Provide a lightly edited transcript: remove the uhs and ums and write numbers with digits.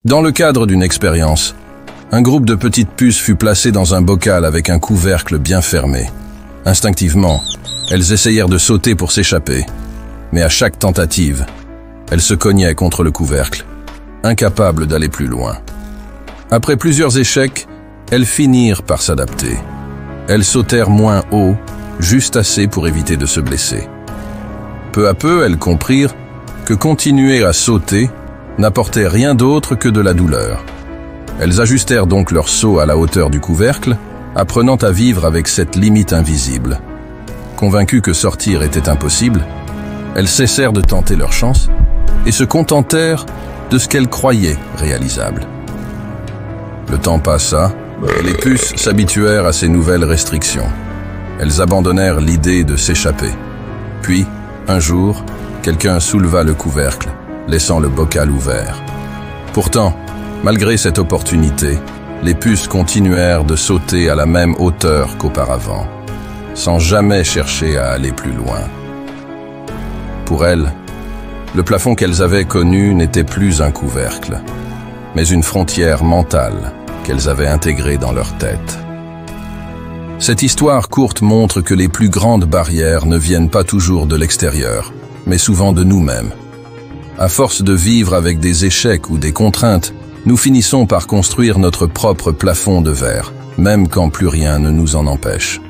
Dans le cadre d'une expérience, un groupe de petites puces fut placé dans un bocal avec un couvercle bien fermé. Instinctivement, elles essayèrent de sauter pour s'échapper, mais à chaque tentative, elles se cognaient contre le couvercle, incapables d'aller plus loin. Après plusieurs échecs, elles finirent par s'adapter. Elles sautèrent moins haut, juste assez pour éviter de se blesser. Peu à peu, elles comprirent que continuer à sauter n'apportait rien d'autre que de la douleur. Elles ajustèrent donc leur saut à la hauteur du couvercle, apprenant à vivre avec cette limite invisible. Convaincues que sortir était impossible, elles cessèrent de tenter leur chance et se contentèrent de ce qu'elles croyaient réalisable. Le temps passa et les puces s'habituèrent à ces nouvelles restrictions. Elles abandonnèrent l'idée de s'échapper. Puis, un jour, quelqu'un souleva le couvercle, laissant le bocal ouvert. Pourtant, malgré cette opportunité, les puces continuèrent de sauter à la même hauteur qu'auparavant, sans jamais chercher à aller plus loin. Pour elles, le plafond qu'elles avaient connu n'était plus un couvercle, mais une frontière mentale qu'elles avaient intégrée dans leur tête. Cette histoire courte montre que les plus grandes barrières ne viennent pas toujours de l'extérieur, mais souvent de nous-mêmes. À force de vivre avec des échecs ou des contraintes, nous finissons par construire notre propre plafond de verre, même quand plus rien ne nous en empêche.